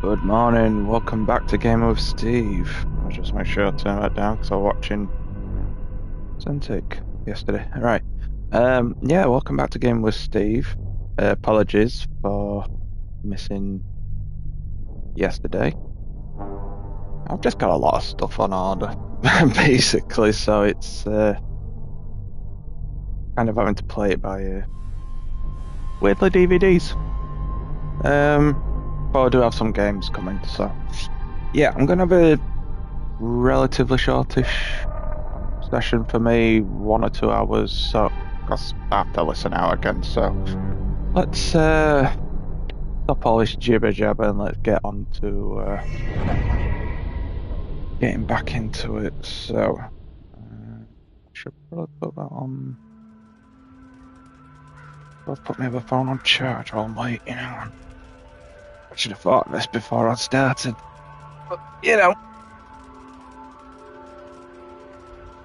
Good morning, welcome back to Game with Steve. I'll just make sure I turn that down because I was watching Zentic yesterday. Alright. Yeah, welcome back to Game with Steve. Apologies for missing yesterday. I've just got a lot of stuff on order, basically, so it's kind of having to play it by weirdly DVDs. But I do have some games coming, so yeah, I'm gonna have a relatively shortish session for me, 1 or 2 hours, so I have to listen out again. So let's stop all this jibber jabber and let's get on to getting back into it. So should probably put that on. I'll put my other phone on charge while I'm waiting. I should have thought of this before I started, but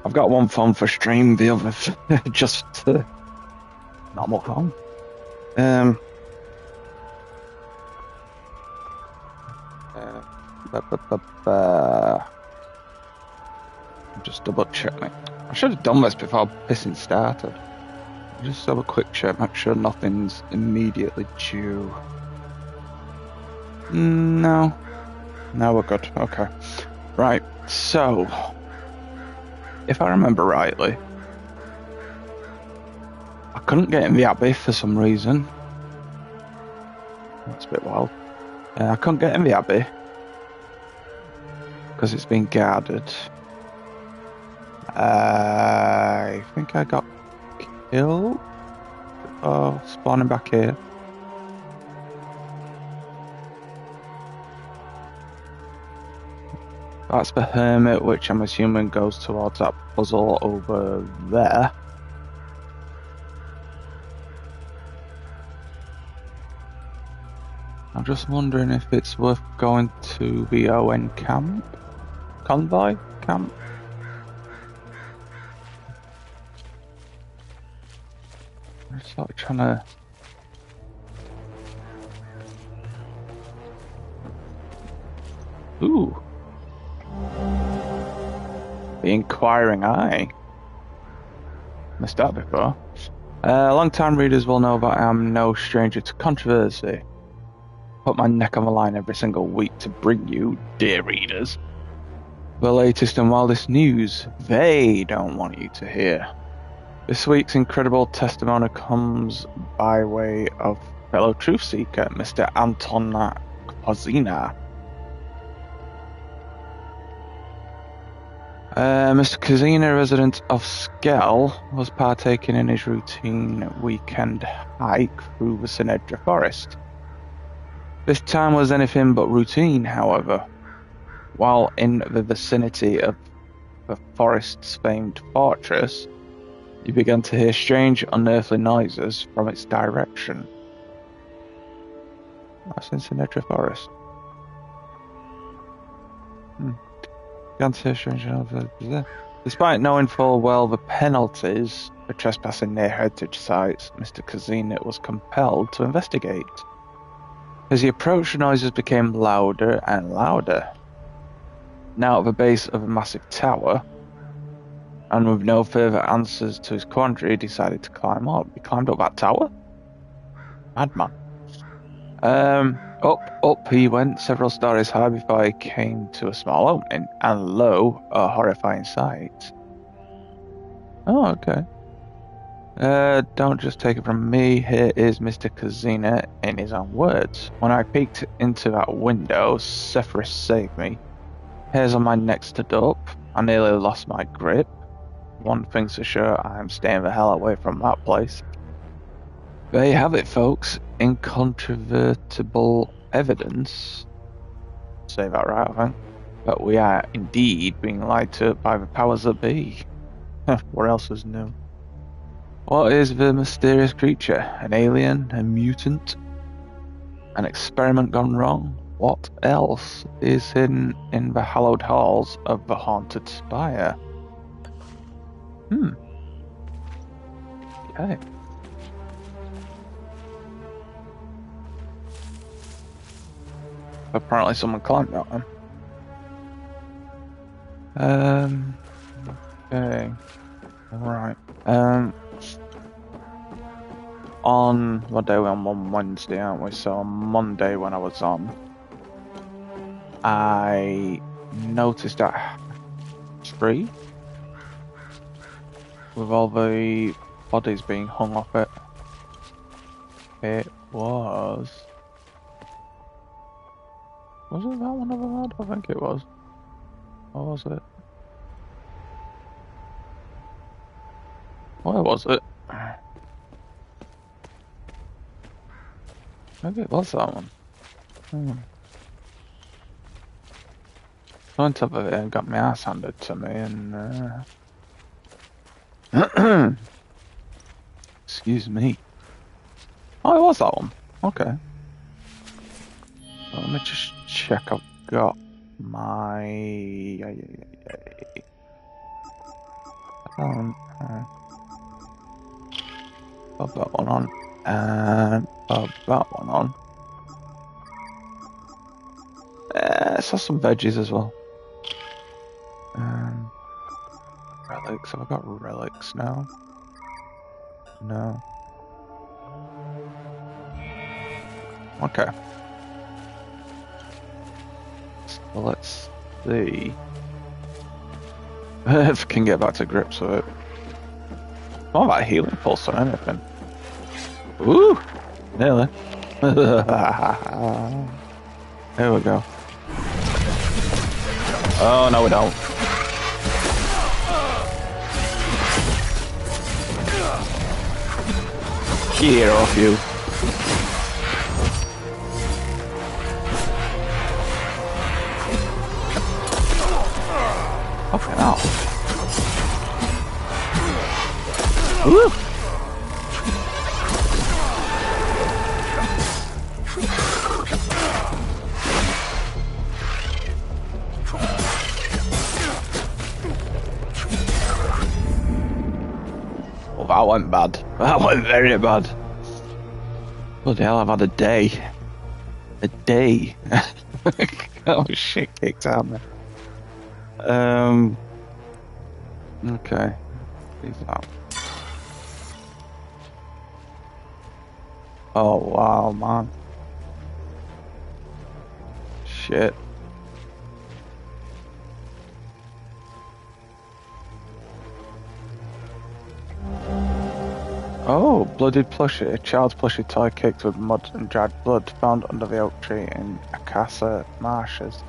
I've got one phone for stream, the other just normal phone. Just double checking. I should have done this before pissing started. Just have a quick check, make sure nothing's immediately due. No, we're good. Okay, right. So, if I remember rightly, I couldn't get in the Abbey for some reason. That's a bit wild. I couldn't get in the Abbey because it's been guarded. I think I got killed spawning back here. That's the Hermit, which I'm assuming goes towards that puzzle over there. I'm just wondering if it's worth going to the ON camp? Convoy camp? I'm sort of trying to... Ooh. The Inquiring Eye. Missed that before. Long-time readers will know that I am no stranger to controversy. Put my neck on the line every single week to bring you, dear readers, the latest and wildest news they don't want you to hear. This week's incredible testimony comes by way of fellow truth seeker, Mr. Anton Kozina. Mr. Kozina, resident of Skell, was partaking in his routine weekend hike through the Sinedra forest. This time was anything but routine, however. While in the vicinity of the forest's famed fortress, you began to hear strange, unearthly noises from its direction. That's in Sinedra Forest. Began to hear strange, unearthly... Despite knowing full well the penalties for trespassing near heritage sites, Mr. Kozina was compelled to investigate. As he approached, the noises became louder and louder. Now at the base of a massive tower, and with no further answers to his quandary, he decided to climb up. He climbed up that tower? Madman. Up he went several stories high before he came to a small opening, and lo, a horrifying sight. Oh, okay. Don't just take it from me, here is Mr. Kozina in his own words. When I peeked into that window, Sephiroth saved me. Hairs on my neck stood up, I nearly lost my grip. One thing's for sure, I am staying the hell away from that place. There you have it, folks. Incontrovertible evidence. Say that right, I think. But we are indeed being lied to by the powers that be. What else is new? What is the mysterious creature? An alien? A mutant? An experiment gone wrong? What else is hidden in the hallowed halls of the haunted spire? Okay. Apparently someone climbed that one. Okay. Right. On what day? We're on Wednesday, aren't we? So on Monday when I was on, I noticed that tree with all the bodies being hung off it. It was it that one over there? I think it was. Or was it? Where was it? Maybe it was that one. I went up there and got my ass handed to me and excuse me. Oh, it was that one. Okay. Well, let me just check I've got my put that one on and put that one on. Let's have some veggies as well. Relics, have I got relics now? No. Okay. So let's see if I can get back to grips with it. Not about healing pulse or anything. Ooh! Nearly. There we go. Oh, no we don't. Get off you. Okay, now. Woo! Well, that went bad. That went very bad. Bloody hell, I've had a day. A day. Oh shit, kicked out me. Okay. Peace out. Oh wow, man. Shit. Oh, blooded plushie. A child's plushie toy caked with mud and dried blood found under the oak tree in Akasa marshes.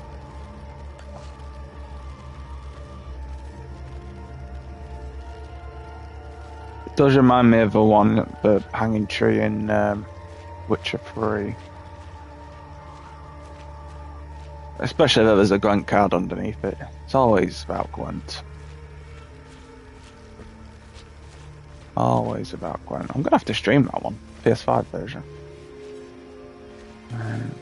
It does remind me of the one, the hanging tree in Witcher 3. Especially if there's a Gwent card underneath it. It's always about Gwent. Always about Gwent. I'm gonna have to stream that one. PS5 version. And,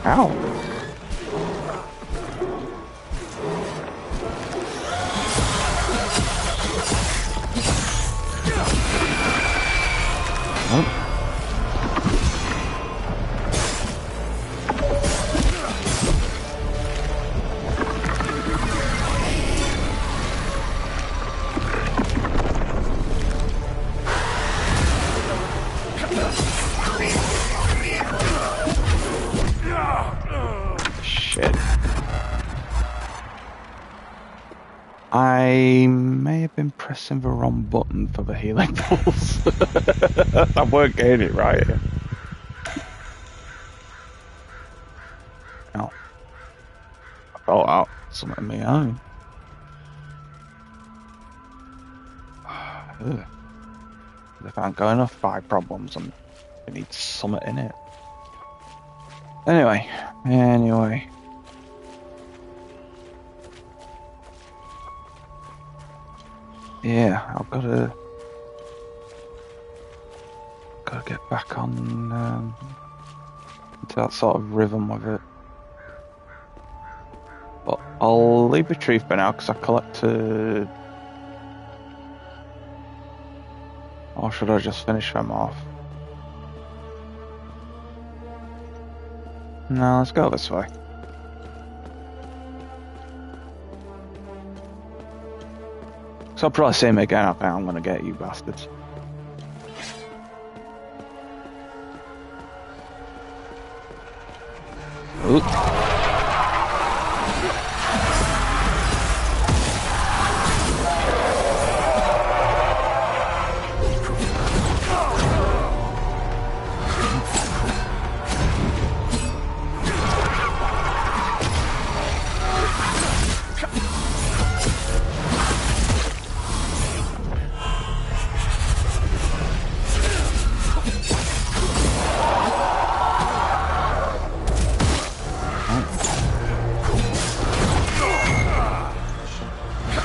ow. Oh. Shit. I may have been pressing the wrong button for the healing pulse. I weren't getting it right here. Oh. I felt out something in my own. If I ain't got enough 5 problems, I need something in it. Anyway. Yeah, I've gotta get back on into that sort of rhythm with it. But I'll leave the tree for now because I collected Or should I just finish them off? No, let's go this way. So I'll probably see him again. I think I'm gonna get you bastards. Ooh.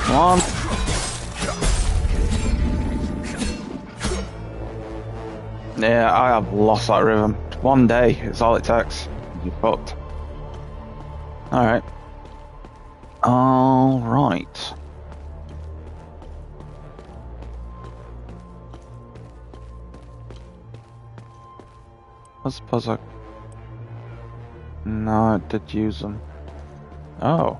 Come on. Yeah, I have lost that rhythm. One day is all it takes. You fucked. Alright. Alright. I suppose I... No, I did use them. Oh.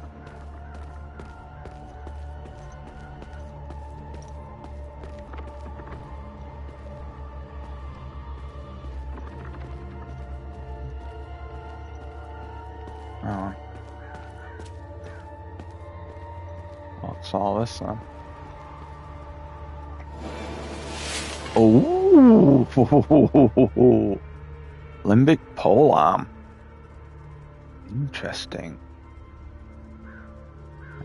Oh. What's all this then? Oh, limbic polearm. Interesting.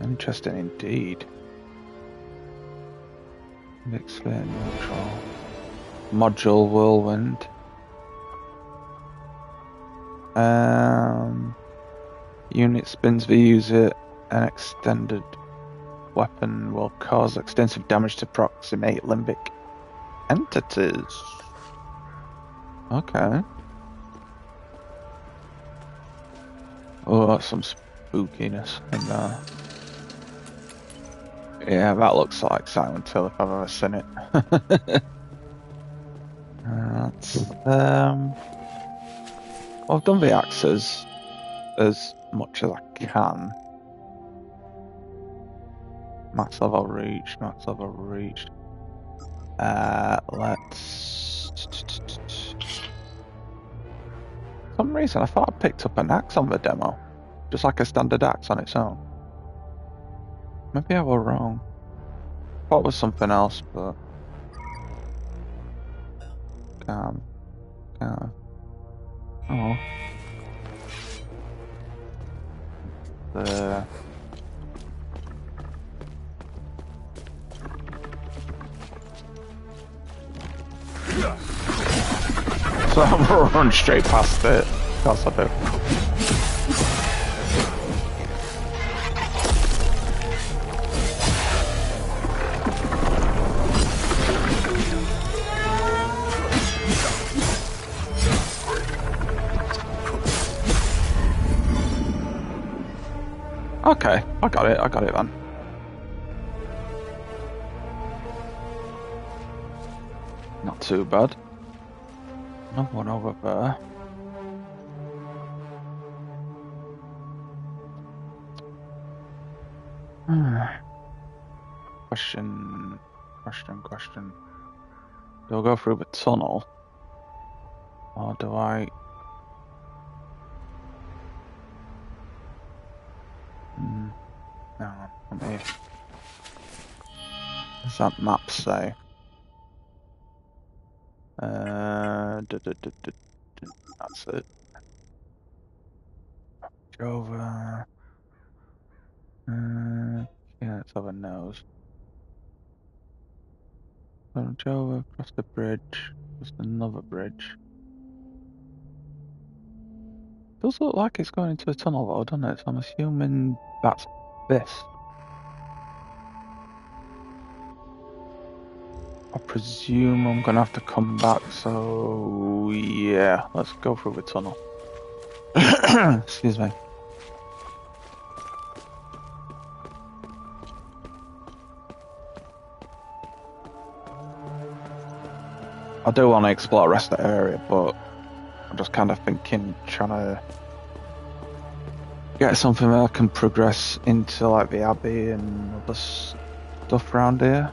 Interesting indeed. Limbic sphere neutral. Module whirlwind. Unit spins the user. An extended weapon will cause extensive damage to approximate limbic entities. Okay. Oh, that's some spookiness in there. Yeah, that looks like Silent Hill if I've ever seen it. That's, I've done the axes as much as I can. Max level reached, max level reached. Let's... For some reason I thought I picked up an axe on the demo. Just like a standard axe on its own. Maybe I was wrong. I thought it was something else, but... Can't. Oh. There. So I'll run straight past it. Of course I do. Okay, I got it then. Not too bad. Another one over there. Question. Do I go through the tunnel? Or do I... No, let me... What's that map say? That's it. Over. Yeah, let's have a nose. Over, across the bridge. Just another bridge. Does look like it's going into a tunnel though, doesn't it? So I'm assuming that's this. I presume I'm gonna have to come back, so yeah, let's go through the tunnel. Excuse me. I do want to explore the rest of the area, but I'm just kind of thinking, trying to get something that I can progress into, like the Abbey and other stuff around here.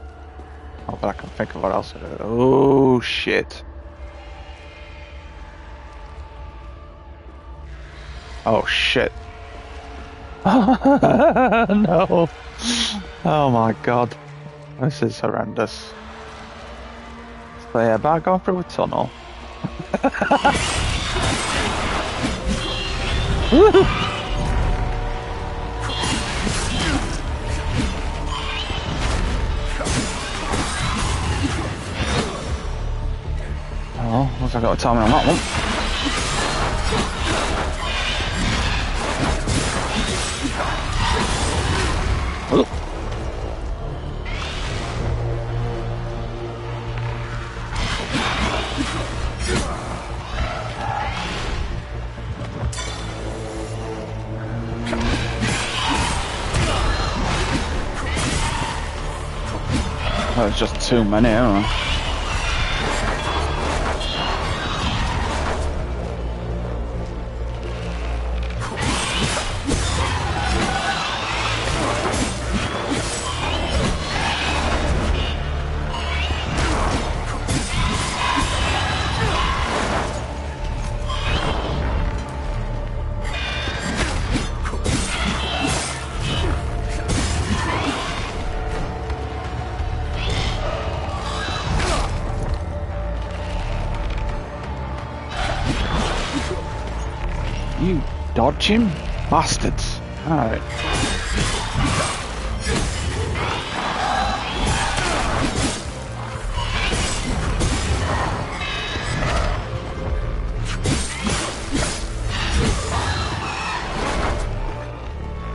Oh, but I can think of what else to do. Oh, shit. Oh, shit. No. Oh, my God. This is horrendous. So, yeah, but I go through a tunnel. Oh, looks like I got a timing on that one. Oh. There's just too many, aren't there? You dodge him? Bastards. Alright.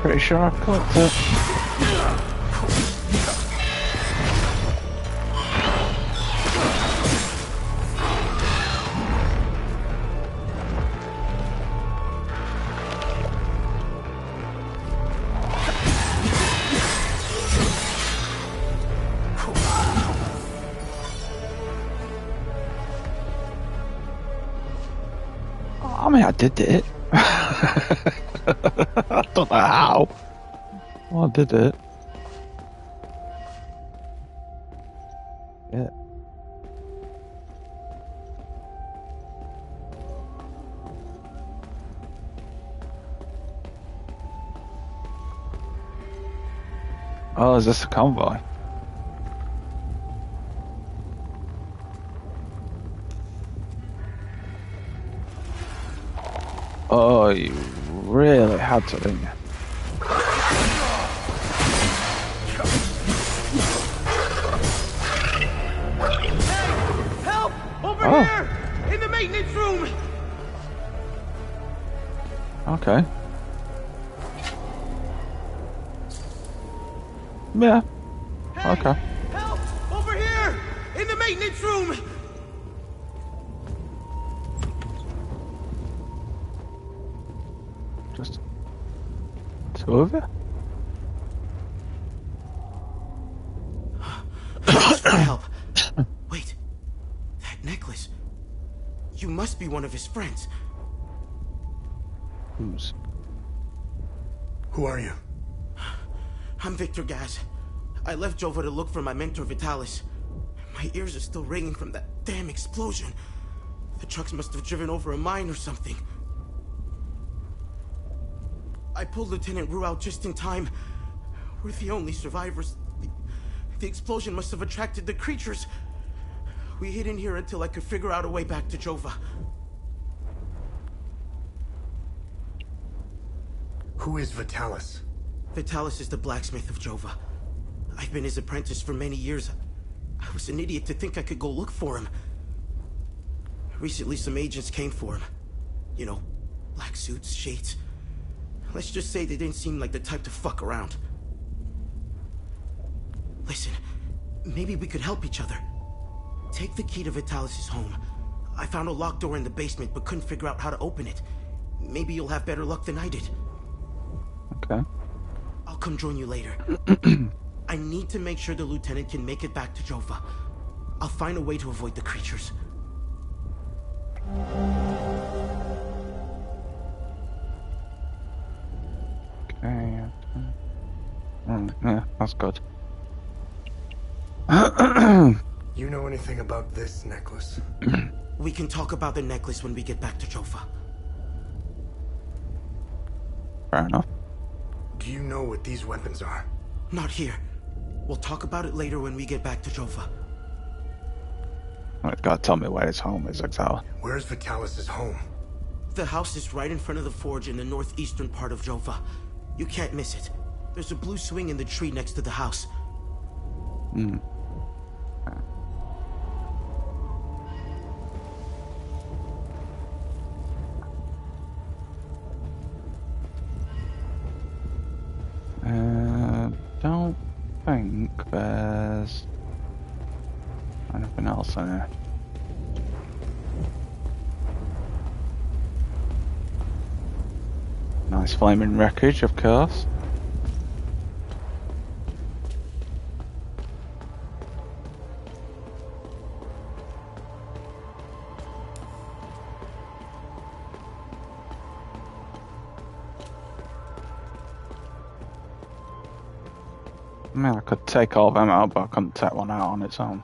Pretty sure I've clicked it. I mean, I did it. I don't know how. Well, I did it. Yeah. Oh, is this a convoy? Oh, you really had to, didn't you? Help! Over here! In the maintenance room! Okay. Yeah. Hey, okay. Help! Over here! In the maintenance room! Just two of you? Help. Wait. That necklace. You must be one of his friends. Who's? Who are you? I'm Victor Gaz. I left Jova to look for my mentor Vitalis. My ears are still ringing from that damn explosion. The trucks must have driven over a mine or something. I pulled Lieutenant Rue out just in time. We're the only survivors. The explosion must have attracted the creatures. We hid in here until I could figure out a way back to Jova. Who is Vitalis? Vitalis is the blacksmith of Jova. I've been his apprentice for many years. I was an idiot to think I could go look for him. Recently, some agents came for him. You know, black suits, shades. Let's just say they didn't seem like the type to fuck around. Listen, maybe we could help each other. Take the key to Vitalis' home. I found a locked door in the basement, but couldn't figure out how to open it. Maybe you'll have better luck than I did. Okay. I'll come join you later. I need to make sure the lieutenant can make it back to Jova. I'll find a way to avoid the creatures. Okay. Yeah, that's good. You know anything about this necklace? We can talk about the necklace when we get back to Jova. Fair enough. Do you know what these weapons are? Not here. We'll talk about it later when we get back to Jova. Oh, it's gotta tell me where his home is exactly. Where's Vitalis' home? The house is right in front of the forge in the northeastern part of Jova. You can't miss it. There's a blue swing in the tree next to the house. Hmm. Don't think there's anything else in here. Nice flaming wreckage, of course. I mean, I could take all of them out, but I couldn't take one out on its own.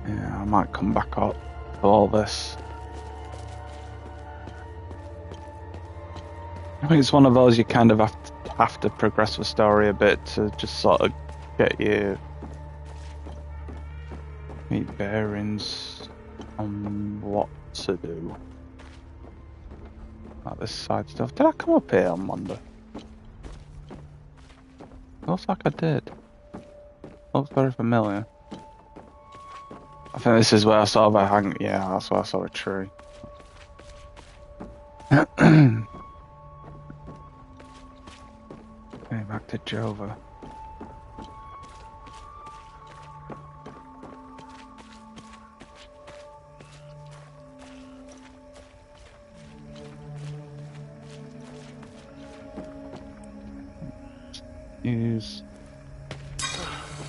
Yeah, I might come back up for all this. I think it's one of those you kind of have to progress the story a bit to just sort of get your bearings on what to do. Like this side stuff. Did I come up here on Monday? Looks like I did. Looks very familiar. I think this is where I saw the hang. Yeah, that's where I saw a tree. Okay, back to Jova. Use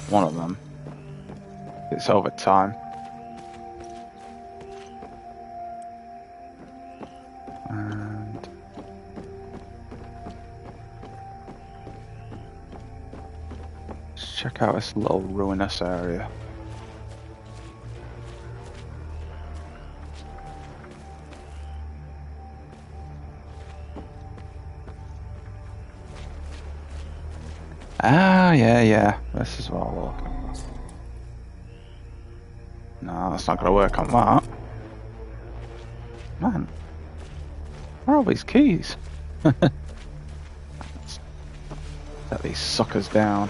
one of them. It's over time. And let's check out this little ruinous area. Ah, yeah. This is what we're looking for. No, that's not gonna work on that. Man, where are all these keys? Set these suckers down.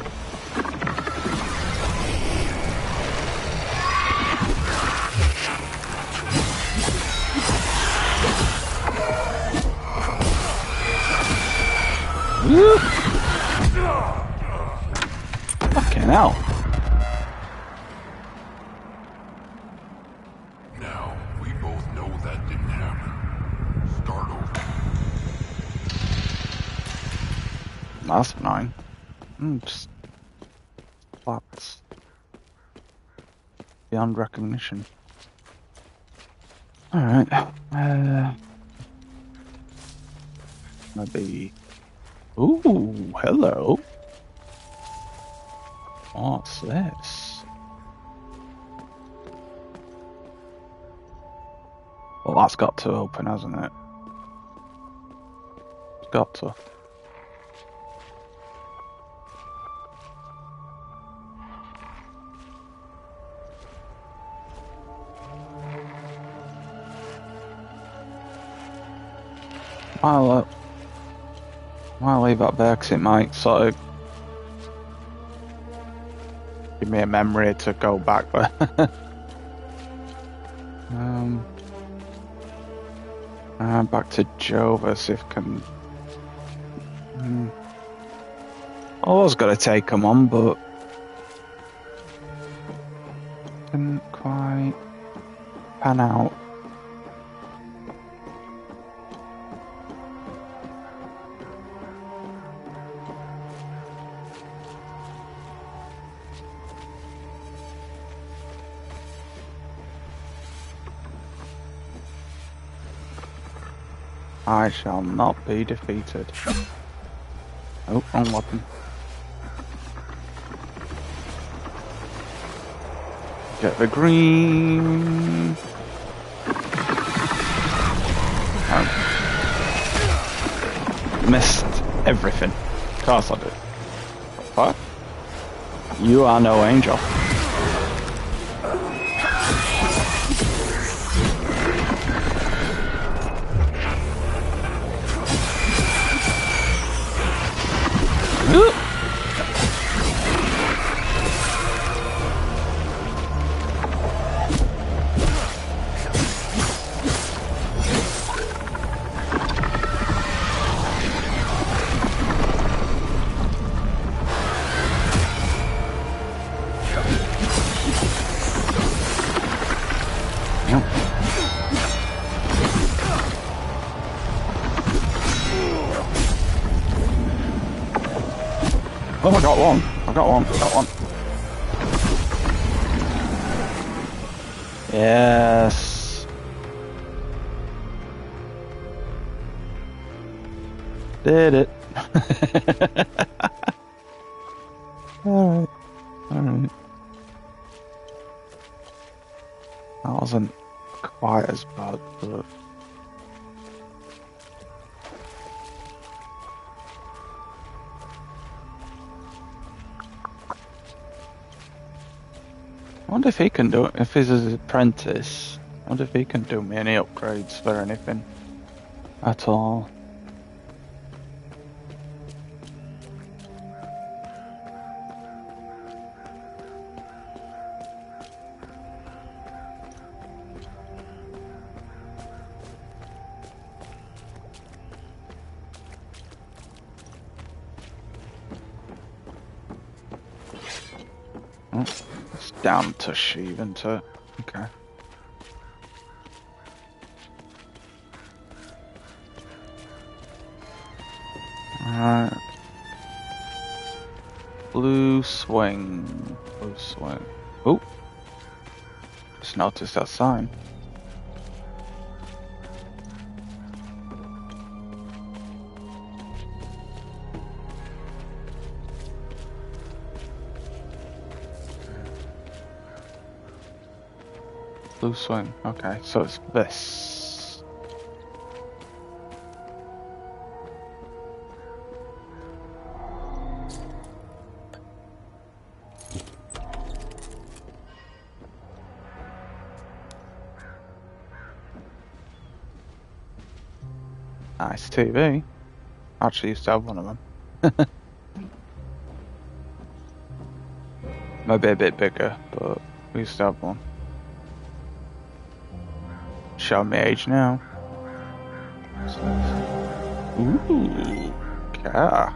Woo! Fucking hell. Now, we both know that didn't happen. Start over. That's annoying. Just flats. Beyond recognition. Alright. Maybe. Ooh, hello. What's this? Well, that's got to open, hasn't it? It's got to. I'll leave that there because it might sort of give me a memory to go back there. Back to Jova, see if I can. I was gonna take him on, but didn't quite pan out. I shall not be defeated. Oh, wrong weapon. Get the green. Missed everything. Of course I did. What? You are no angel. Oh, I got one. I got one. I got one. Yes. Did it. Alright. Alright. That wasn't quite as bad, but... I wonder if he can do it, if he's his apprentice. I wonder if he can do me any upgrades for anything at all. Oh, it's down to Sheev, isn't it? Okay. Alright. Blue swing. Blue swing. Oh! Just noticed that sign. Blue swing. Okay, so it's this. Nice TV. Actually used to have one of them. Maybe a bit bigger, but we used to have one. Show me age now. Ooh, car.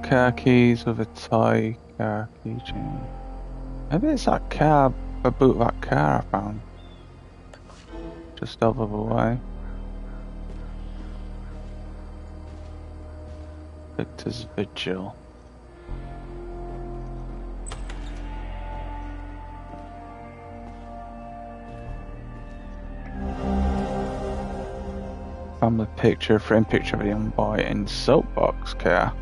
Car keys with a toy car keychain. Maybe it's that car, a boot of that car I found. Just over the way. Victor's Vigil. Family picture, frame picture of a young boy in soapbox car.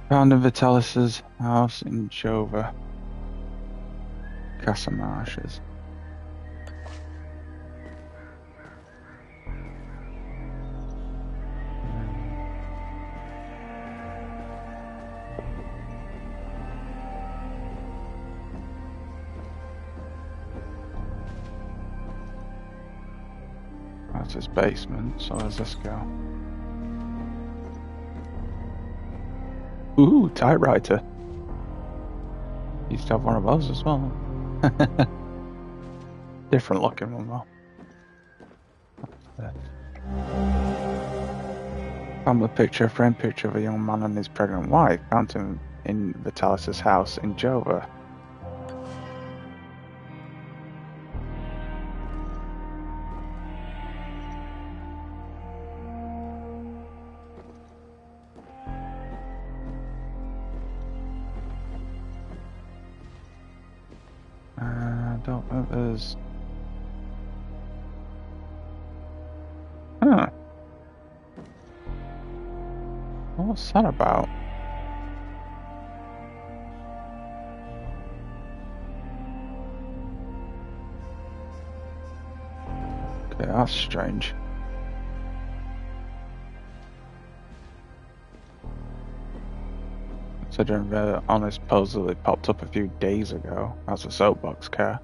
Found in Vitalis's house in Jova. Casa Marshes. That's his basement, so where's this go? Ooh, typewriter. Used to have one of those as well. Different looking one though. Family picture, frame picture of a young man and his pregnant wife. Found him in Vitalis's house in Jova. I don't know if there's... What's that about? Okay, that's strange. Considering the honest puzzle it popped up a few days ago as a soapbox car.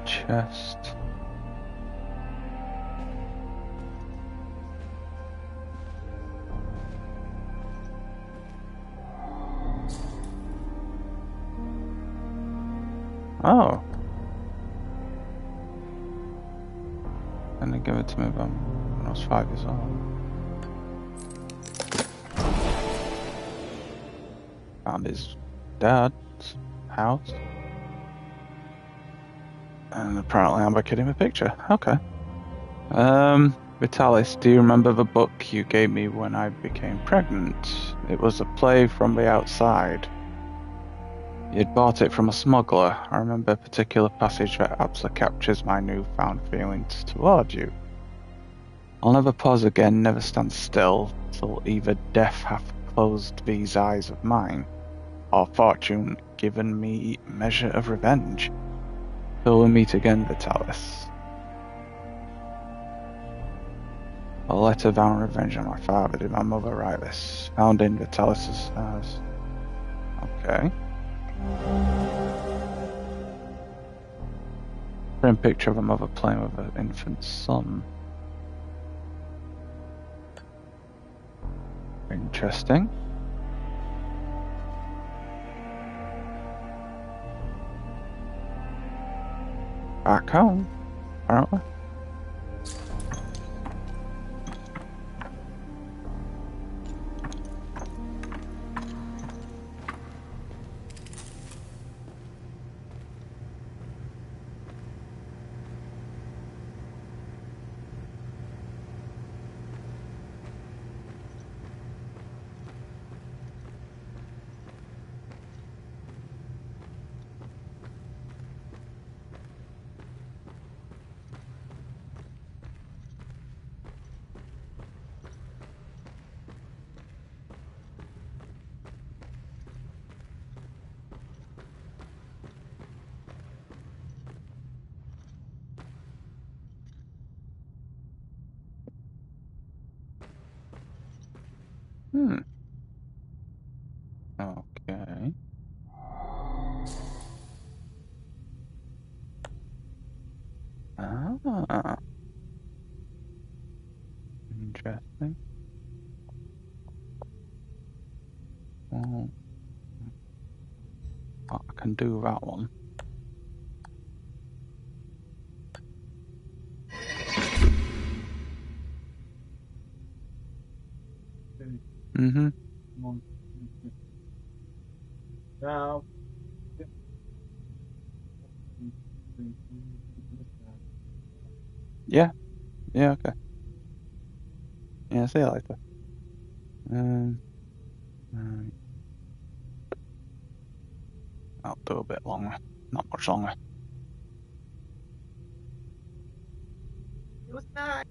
Chest. Oh. And they give it to me when I was 5 years old. Found his dad's house. And apparently I'm back him a picture. Okay. Vitalis, do you remember the book you gave me when I became pregnant? It was a play from the outside. You'd bought it from a smuggler. I remember a particular passage that absolutely captures my newfound feelings toward you. I'll never pause again, never stand still, till either death hath closed these eyes of mine, or fortune given me measure of revenge. Till we meet again, Vitalis. A letter vowing revenge on my father. Did my mother write this? Found in Vitalis's house. Okay. Frame picture of a mother playing with her infant son. Interesting. Back home, apparently. Okay. Ah, interesting. Well, I can do that one. Mm-hmm. Now, Yeah. Yeah, okay. Yeah, see you later. Right. I'll do a bit longer. Not much longer. it was not.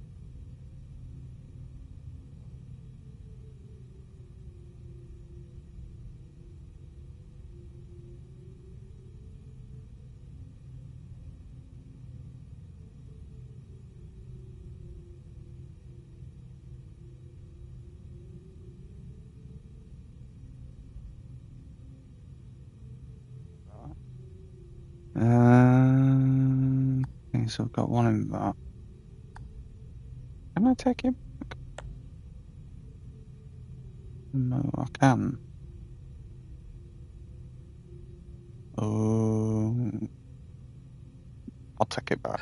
Okay, so I've got one in that. Can I take him? No, I can. Oh, I'll take it back.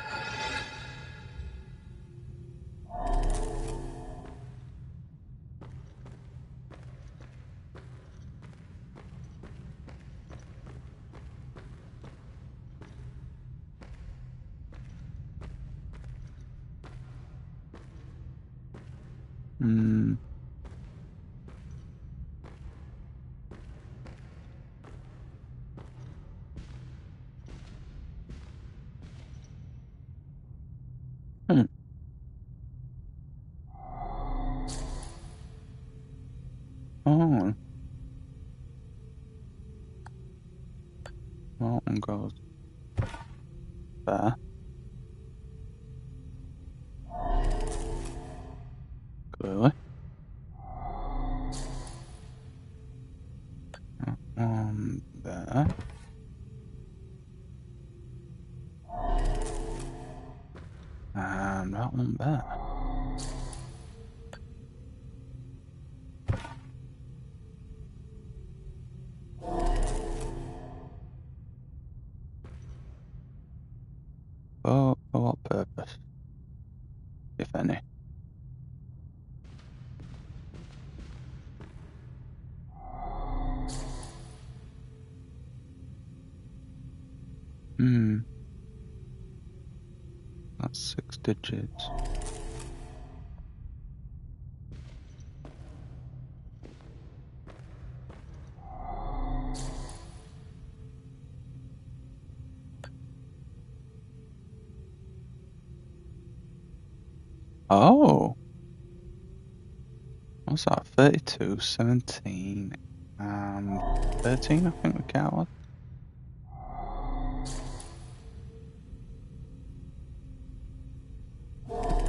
Hmm. Hmm. one goes there. Clearly. That one there. And that one there. For what purpose? If any. That's 6 digits. Oh! What's that? 32, 17, and 13, I think the count was.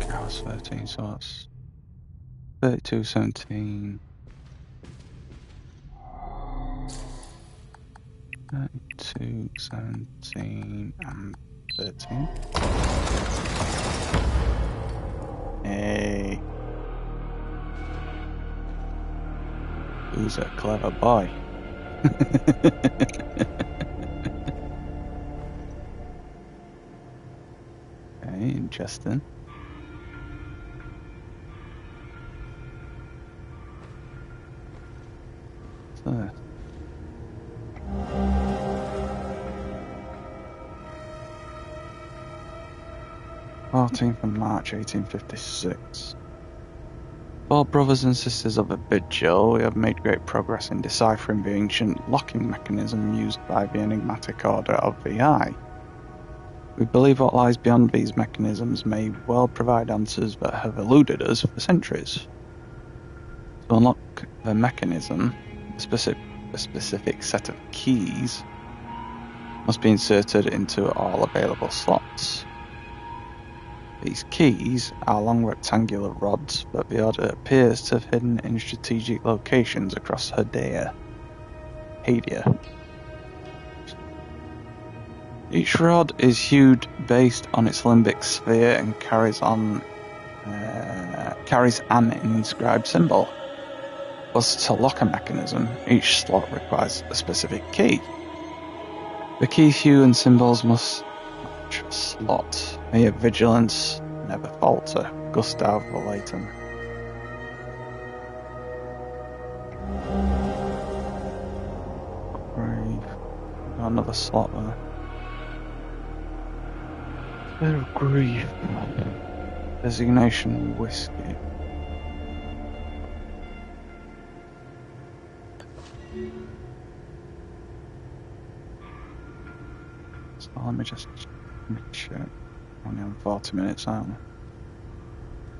Count was 13, so that's 32, 17, 32, 17, and 13. Hey. Who's a clever boy? Okay, interesting. So, 14th of March, 1856. For brothers and sisters of a vigil, we have made great progress in deciphering the ancient locking mechanism used by the enigmatic order of VI. We believe what lies beyond these mechanisms may well provide answers that have eluded us for centuries. To unlock the mechanism, a specific set of keys must be inserted into all available slots. These keys are long rectangular rods that the Order appears to have hidden in strategic locations across Hadia. Each rod is hued based on its limbic sphere and carries an inscribed symbol. Thus, to lock a mechanism, each slot requires a specific key. The key hue and symbols must match a slot. May your vigilance never falter. Gustav Leighton. Got another slot there. Bit of grief. Designation whiskey. So let me just check. Only on 40 minutes, aren't we?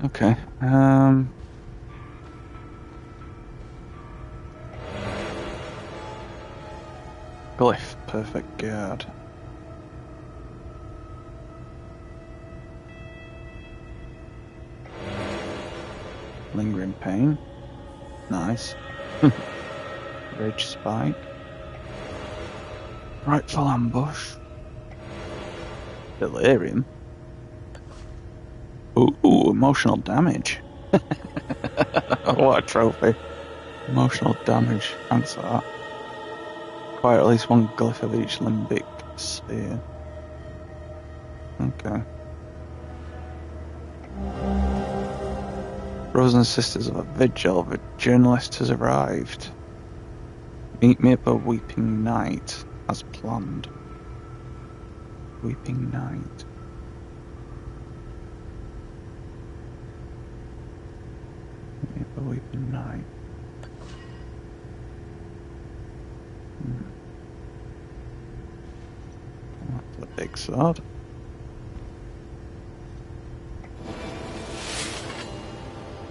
Okay. Glyph, perfect guard. Lingering pain. Nice. Rage spike. Rightful ambush. Delirium. Ooh, emotional damage. What a trophy. Emotional damage. Thanks for that. Acquire at least one glyph of each limbic sphere. Okay. Brothers and sisters of a vigil, the journalist has arrived. Meet me at the Weeping Night, as planned. Weeping Night. Meet me at the Weeping Night. That's a big sword.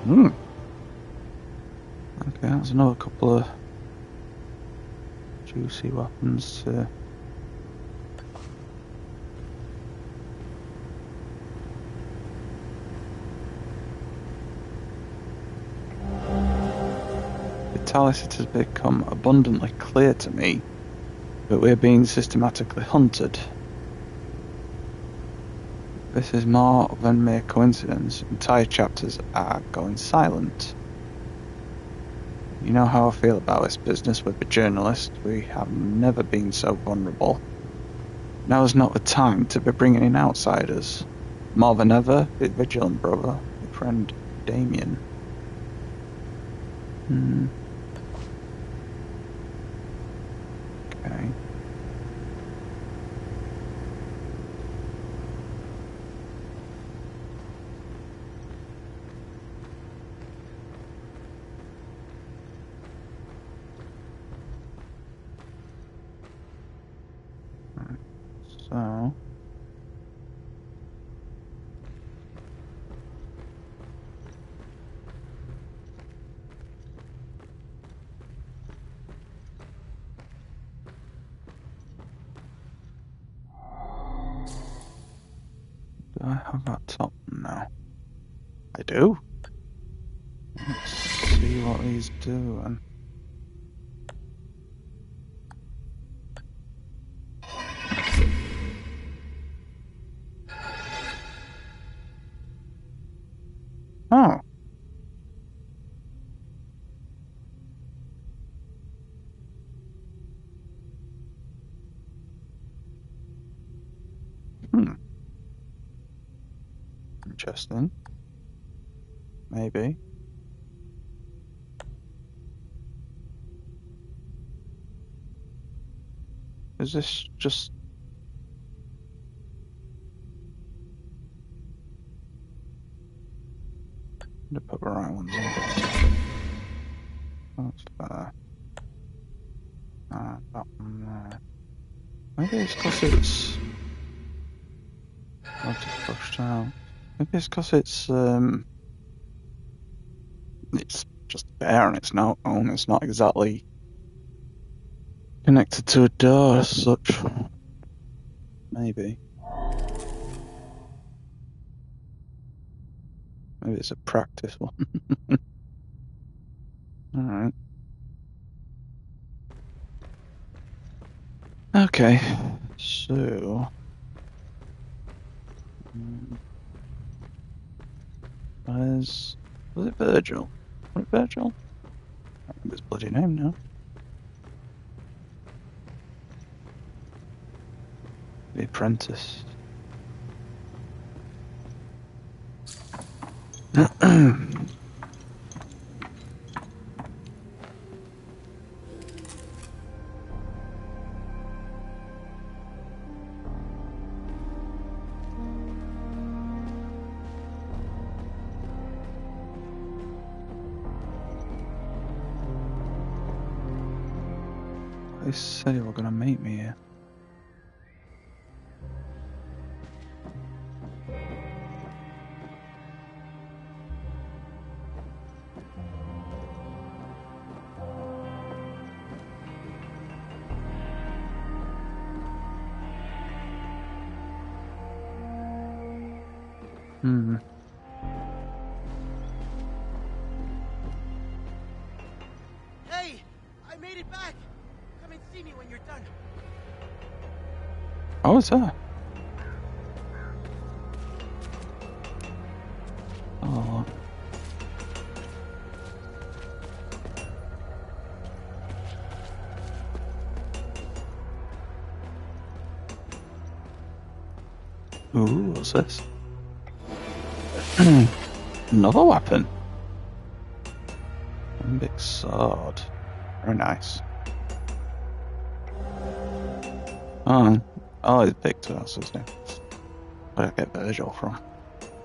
Okay, that's another couple of juicy weapons to Talis, it has become abundantly clear to me that we are being systematically hunted. This is more than mere coincidence. Entire chapters are going silent. You know how I feel about this business with the journalist. We have never been so vulnerable. Now is not the time to be bringing in outsiders. More than ever, be vigilant, brother. Your friend Damien. Okay. So. Do I have that top now? I do. Let's see what these do then. Oh. Interesting. Maybe. Is this just... to put the right ones in. That's fair. That one there. Maybe it's because it's... I'll just pushed out. Maybe it's because it's just there and it's not on. It's not exactly connected to a door as such. Maybe. Maybe it's a practice one. Alright. Okay. So... was it Virgil? Was it Virgil? I can't remember his bloody name now. The apprentice. They said you were going to meet me here. Hey! I made it back! Come and see me when you're done. Oh, it's that. Oh. Ooh, what's this? Another weapon. A big sword. Very nice. Oh, he's picked us, isn't he? Where did I get Virgil from?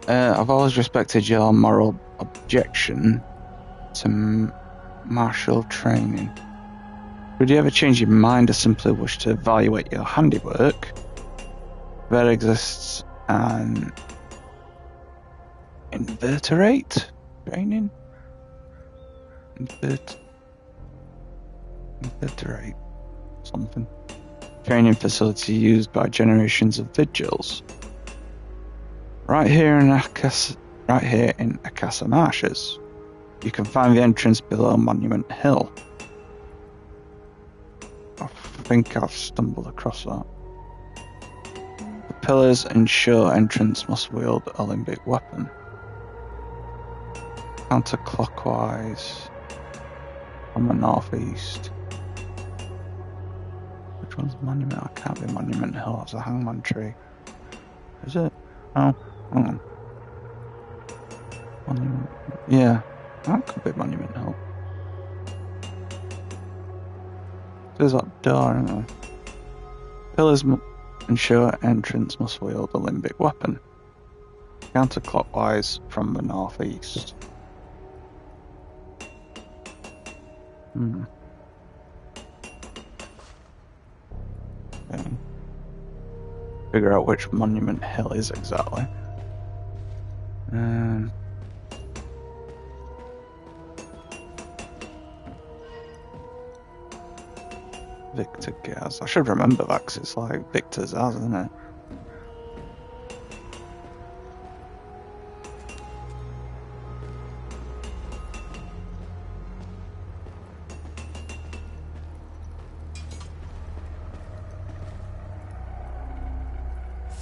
I've always respected your moral objection to martial training. Would you ever change your mind or simply wish to evaluate your handiwork? There exists an invertebrate training? Invertebrate something. Training facility used by generations of vigils. Right here in Akasa Marshes. You can find the entrance below Monument Hill. I think I've stumbled across that. The pillars ensure entrance must wield a limbic weapon. Counterclockwise from the northeast. Which one's Monument? I can't be Monument Hill. That's a hangman tree. Is it? Oh, hang on. Monument. Yeah, that could be Monument Hill. There's that door, isn't there? Pillars ensure entrance must wield a limbic weapon. Counterclockwise from the northeast. Okay. Figure out which Monument Hill is exactly. Victor Gaz. I should remember that because it's like Victor Zaz, isn't it?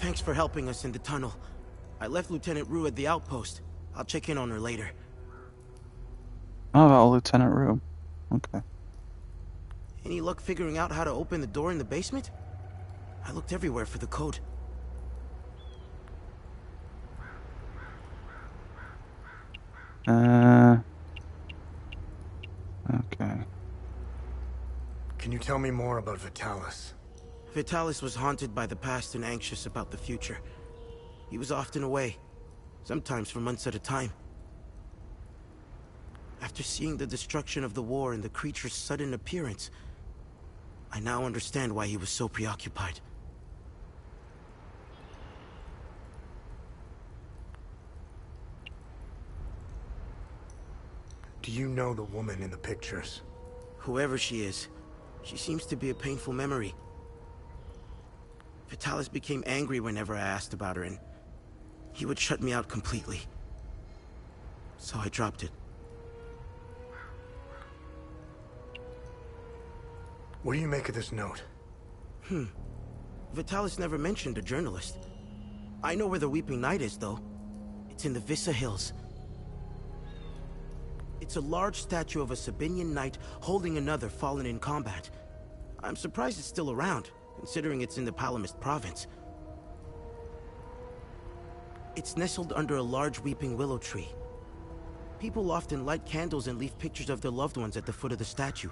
Thanks for helping us in the tunnel. I left Lieutenant Rue at the outpost. I'll check in on her later. Oh, about Lieutenant Rue. Okay. Any luck figuring out how to open the door in the basement? I looked everywhere for the code. Okay. Can you tell me more about Vitalis? Vitalis was haunted by the past and anxious about the future. He was often away, sometimes for months at a time. After seeing the destruction of the war and the creature's sudden appearance, I now understand why he was so preoccupied. Do you know the woman in the pictures? Whoever she is, she seems to be a painful memory. Vitalis became angry whenever I asked about her, and he would shut me out completely. So I dropped it. What do you make of this note? Vitalis never mentioned a journalist. I know where the Weeping Knight is, though. It's in the Vissa Hills. It's a large statue of a Sabinian knight holding another fallen in combat. I'm surprised it's still around, considering it's in the Palamist province. It's nestled under a large weeping willow tree. People often light candles and leave pictures of their loved ones at the foot of the statue.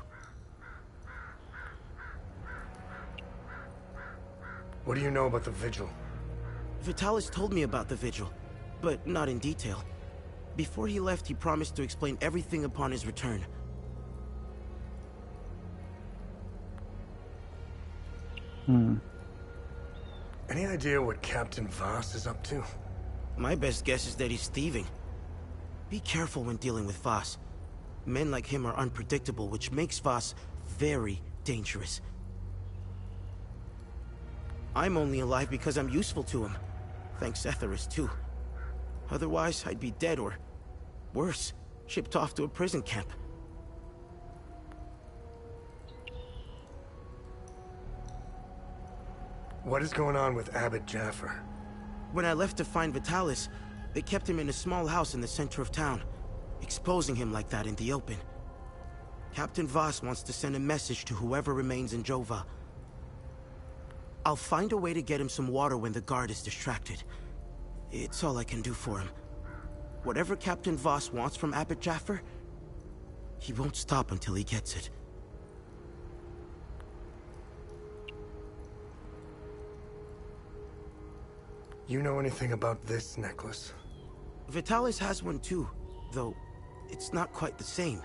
What do you know about the vigil? Vitalis told me about the vigil, but not in detail. Before he left, he promised to explain everything upon his return. Any idea what Captain Voss is up to? My best guess is that he's thieving. Be careful when dealing with Voss. Men like him are unpredictable, which makes Voss very dangerous. I'm only alive because I'm useful to him. Thanks Etheris, too. Otherwise, I'd be dead or, worse, shipped off to a prison camp. What is going on with Abbot Jaffer? When I left to find Vitalis, they kept him in a small house in the center of town, exposing him like that in the open. Captain Voss wants to send a message to whoever remains in Jova. I'll find a way to get him some water when the guard is distracted. It's all I can do for him. Whatever Captain Voss wants from Abbot Jaffer, he won't stop until he gets it. You know anything about this necklace? Vitalis has one too, though it's not quite the same.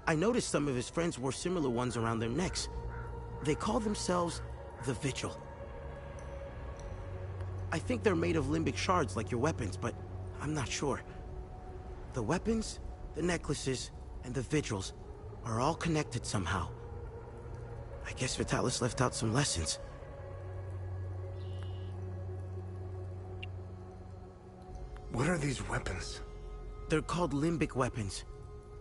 I noticed some of his friends wore similar ones around their necks. They call themselves the Vigil. I think they're made of limbic shards like your weapons, but I'm not sure. The weapons, the necklaces, and the vigils are all connected somehow. I guess Vitalis left out some lessons. What are these weapons? They're called limbic weapons.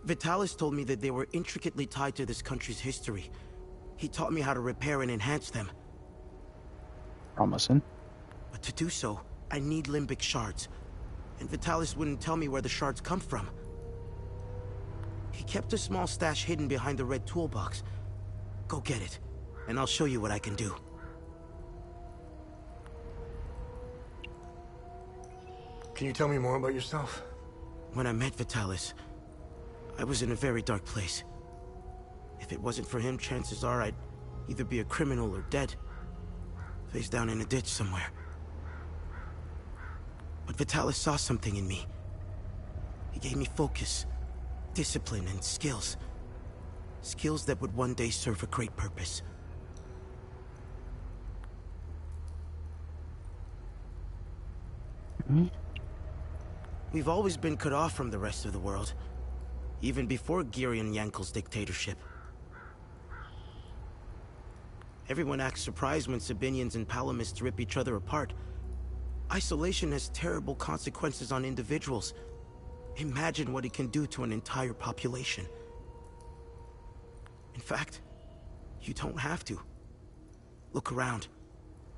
Vitalis told me that they were intricately tied to this country's history. He taught me how to repair and enhance them. Promising. But to do so, I need limbic shards. And Vitalis wouldn't tell me where the shards come from. He kept a small stash hidden behind the red toolbox. Go get it, and I'll show you what I can do. Can you tell me more about yourself? When I met Vitalis, I was in a very dark place. If it wasn't for him, chances are I'd either be a criminal or dead. Face down in a ditch somewhere. But Vitalis saw something in me. He gave me focus, discipline, and skills. Skills that would one day serve a great purpose. We've always been cut off from the rest of the world, even before Girion Yankel's dictatorship. Everyone acts surprised when Sabinians and Palamists rip each other apart. Isolation has terrible consequences on individuals. Imagine what it can do to an entire population. In fact, you don't have to. Look around.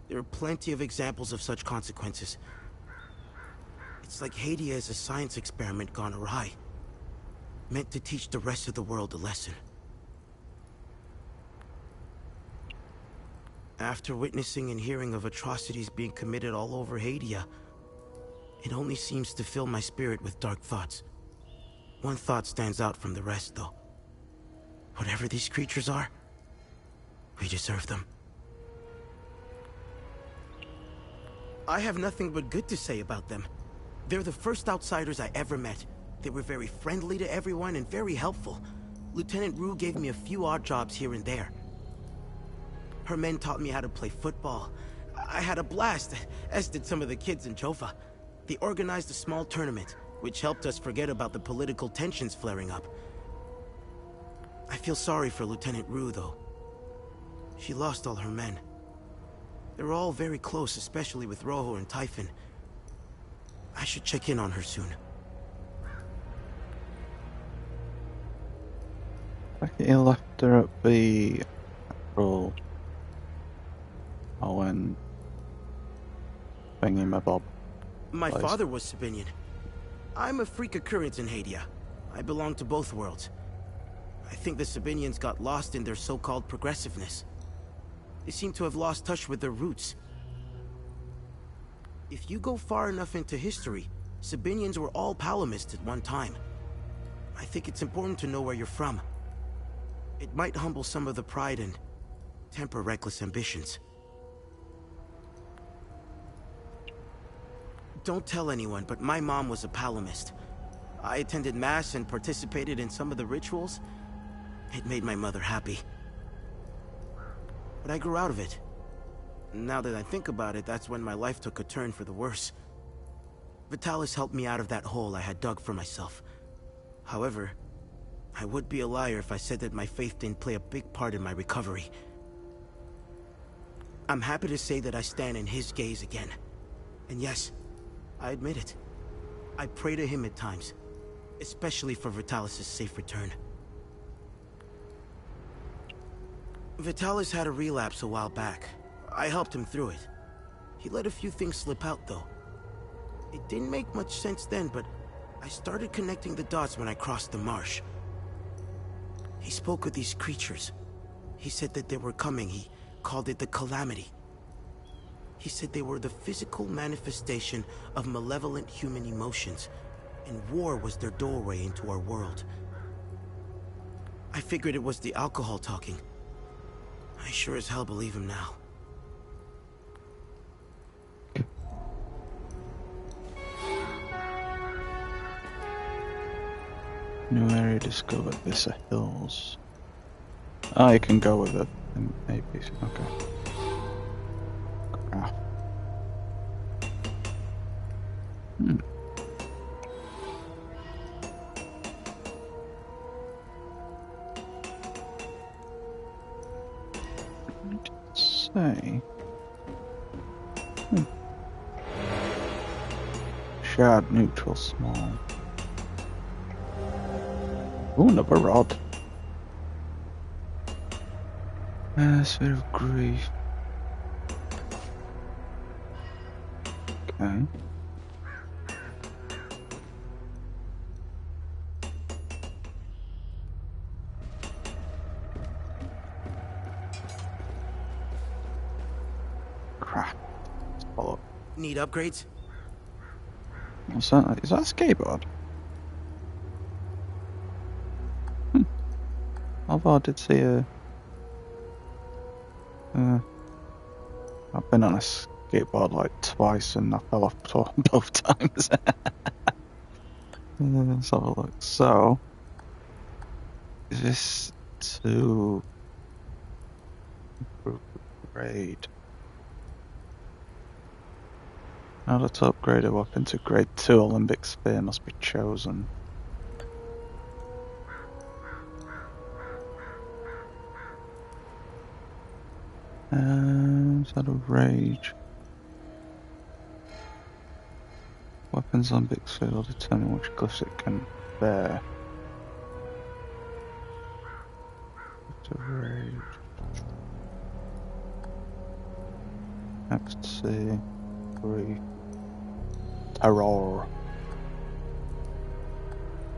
There are plenty of examples of such consequences. It's like Hadia is a science experiment gone awry, meant to teach the rest of the world a lesson. After witnessing and hearing of atrocities being committed all over Hadia, it only seems to fill my spirit with dark thoughts. One thought stands out from the rest, though. Whatever these creatures are, we deserve them. I have nothing but good to say about them. They're the first outsiders I ever met. They were very friendly to everyone and very helpful. Lieutenant Rue gave me a few odd jobs here and there. Her men taught me how to play football. I had a blast, as did some of the kids in Jova. They organized a small tournament, which helped us forget about the political tensions flaring up. I feel sorry for Lieutenant Rue, though. She lost all her men. They were all very close, especially with Rojo and Typhon. I should check in on her soon. I think he left her at the actual Owen Thingy-mabob. My place. father was Sabinian. I'm a freak occurrence in Hadia. I belong to both worlds. I think the Sabinians got lost in their so-called progressiveness. They seem to have lost touch with their roots. If you go far enough into history, Sabinians were all Palamists at one time. I think it's important to know where you're from. It might humble some of the pride and temper reckless ambitions. Don't tell anyone, but my mom was a Palamist. I attended Mass and participated in some of the rituals. It made my mother happy. But I grew out of it. Now that I think about it, that's when my life took a turn for the worse. Vitalis helped me out of that hole I had dug for myself. However, I would be a liar if I said that my faith didn't play a big part in my recovery. I'm happy to say that I stand in his gaze again. And yes, I admit it. I pray to him at times, especially for Vitalis' safe return. Vitalis had a relapse a while back. I helped him through it. He let a few things slip out, though. It didn't make much sense then, but I started connecting the dots when I crossed the marsh. He spoke of these creatures. He said that they were coming. He called it the Calamity. He said they were the physical manifestation of malevolent human emotions, and war was their doorway into our world. I figured it was the alcohol talking. I sure as hell believe him now. New area discovered. This are hills. Ah, you can go with it. A piece. Okay. Graph. Say. Shard neutral small. Ooh, another rod. Sphere of grief. Okay. Crap. Let's follow. Need upgrades? What's that? Is that a skateboard? Although I did see a... I've been on a skateboard like twice and I fell off both times. Let's have a look. So, is this to grade? In order to upgrade a weapon to grade 2, Olympic Sphere must be chosen. Set of rage. Weapons Olympic Sphere will determine which glyphs it can bear. Set of rage. Ecstasy. Grief. Terror.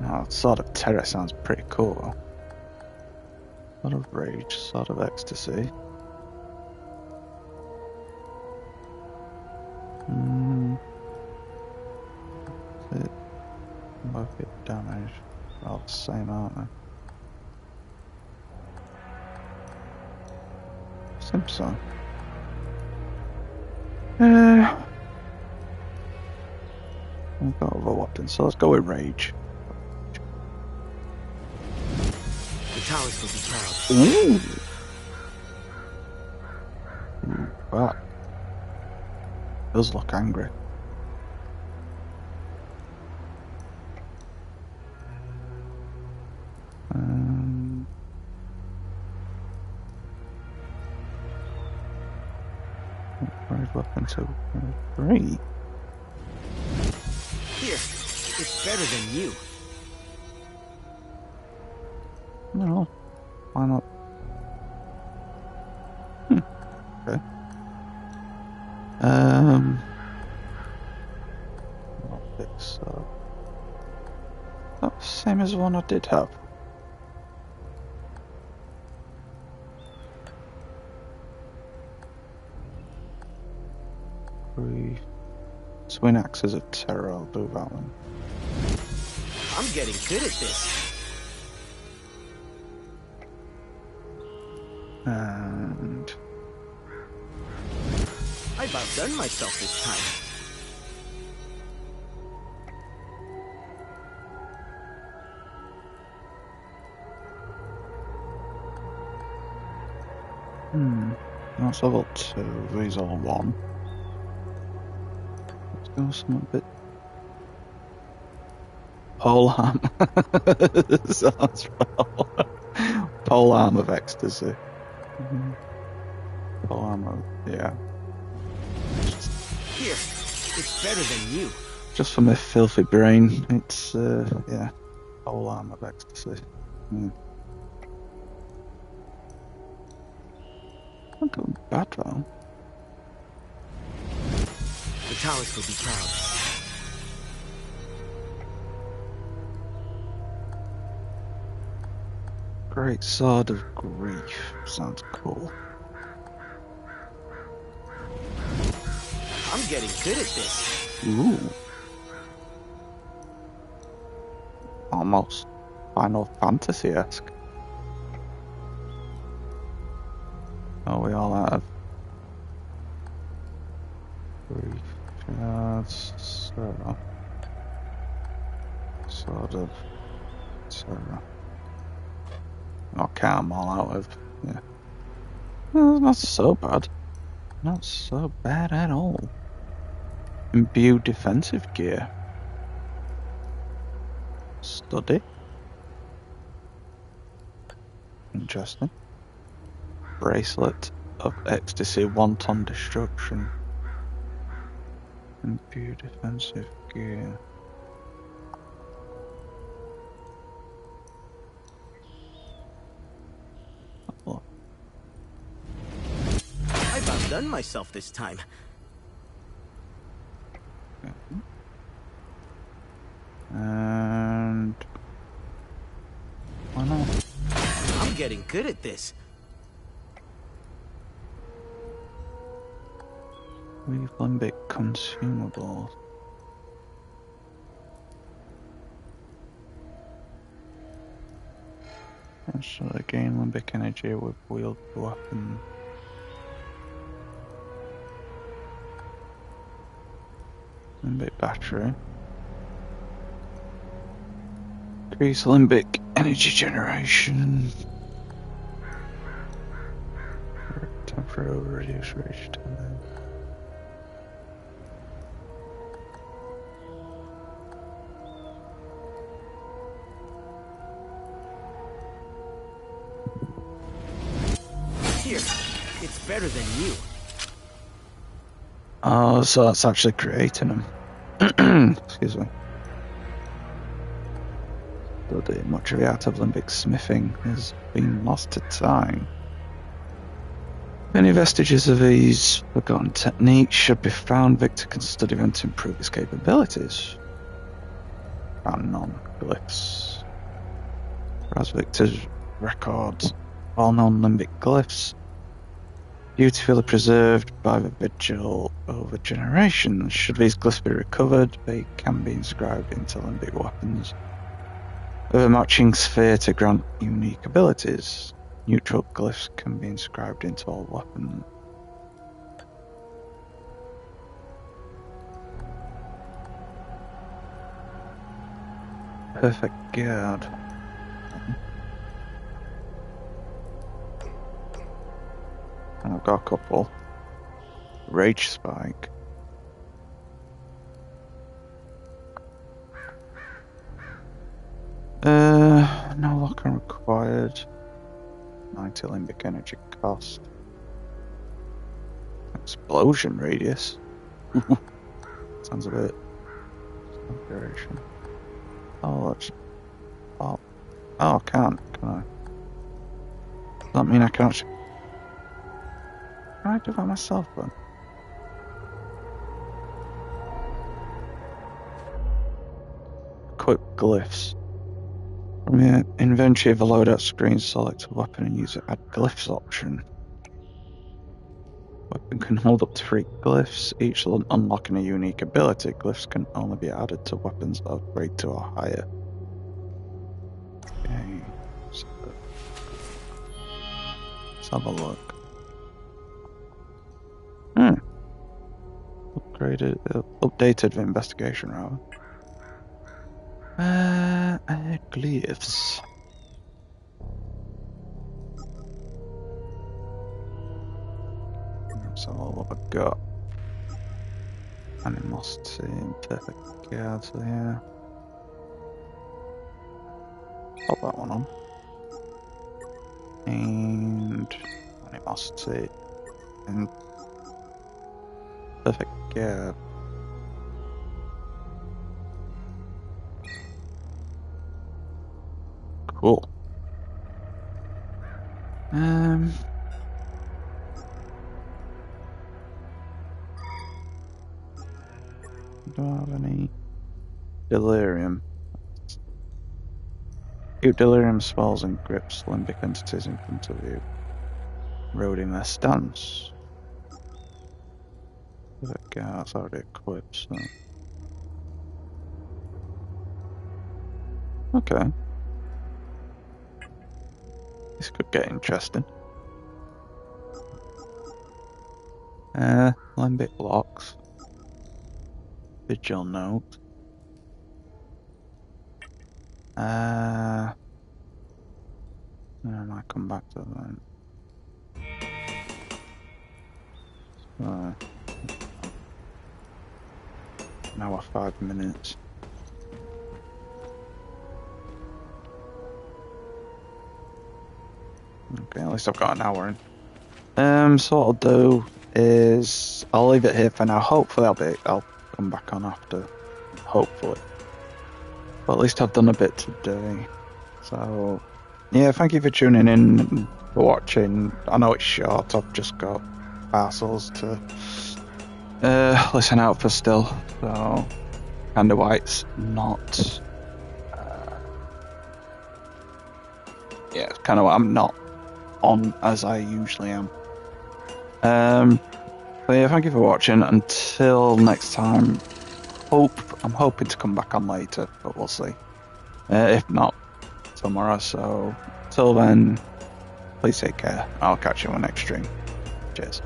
Now, Sword of Terror sounds pretty cool. Sword of Rage, Sword of Ecstasy. Both hit damage. They're all the same, aren't they? Seems so. We've got other weapons, so let's go with Rage. The towers will be proud. Ooh! That does look angry. Upgrade weapon to 3. Here, it's better than you. No, why not? Okay. I'll fix that's the same as the one I did have. Twin Axes of Terror, I'll do that one. I'm getting good at this. And I've outdone myself this time. that's level 2, these are 1. Let's go something a bit pole arm. Sounds well. Pole arm of ecstasy. Pole arm of, yeah. Here, it's better than you. Just for my filthy brain, it's yeah, pole arm of ecstasy. Not going bad though. The towers will be proud. Great Sword of Grief. Sounds cool. I'm getting good at this. Ooh. Almost Final Fantasy-esque. Oh, we all have grief. That's so. Sort of. Terror. I'll count them all out of. Yeah. Well, not so bad. Not so bad at all. Imbue defensive gear. Study. Interesting. Bracelet of Ecstasy, Wanton Destruction. Imbue defensive gear. outdone myself this time. And why not? I'm getting good at this. We've limbic consumables. So they gain limbic energy with wheeled weapon. Limbic battery. Increase limbic energy generation. Temporary reduce rage time. Here, it's better than you. Oh, so that's actually creating them. Excuse me. Though much of the art of limbic smithing has been lost to time. Many vestiges of these forgotten techniques should be found. Victor can study them to improve his capabilities. Found non-glyphs. Whereas Victor's records all known limbic glyphs, beautifully preserved by the vigil over generations. Should these glyphs be recovered, they can be inscribed into limbic weapons with a matching sphere to grant unique abilities. Neutral glyphs can be inscribed into all weapons. Perfect guard. And I've got a couple. Rage spike. No lock-on required. 90 limbic energy cost. Explosion radius. Sounds a bit. Duration. Oh, that's. Oh, I can't. Can I? Does that mean I can actually? Can I do that myself then? Equip glyphs. From your inventory of the loadout screen, select a weapon and use the add glyphs option. Weapon can hold up to 3 glyphs, each unlocking a unique ability. Glyphs can only be added to weapons of grade 2 or higher. Okay, so let's have a look. Updated the investigation rather. Glyphs. So what I've got. Animosity, perfect guard, so yeah. Pop that one on. And animosity and perfect guard. Cool. Do I have any delirium? Cute delirium spells and grips limbic entities in front of you, eroding their stance. Okay, that's already equipped, so. Okay. This could get interesting. Limbic blocks. Vigil note. I might come back to that. An hour 5 minutes. Okay, at least I've got an hour in. So what I'll do is I'll leave it here for now. Hopefully I'll come back on after. Hopefully. But at least I've done a bit today. So yeah, thank you for tuning in and for watching. I know it's short, I've just got parcels to listen out for still. So kind of why it's not. Yeah, it's kind of why I'm not on as I usually am. But yeah, thank you for watching. Until next time, I'm hoping to come back on later, but we'll see. If not, tomorrow. So till then, please take care. I'll catch you on the next stream. Cheers.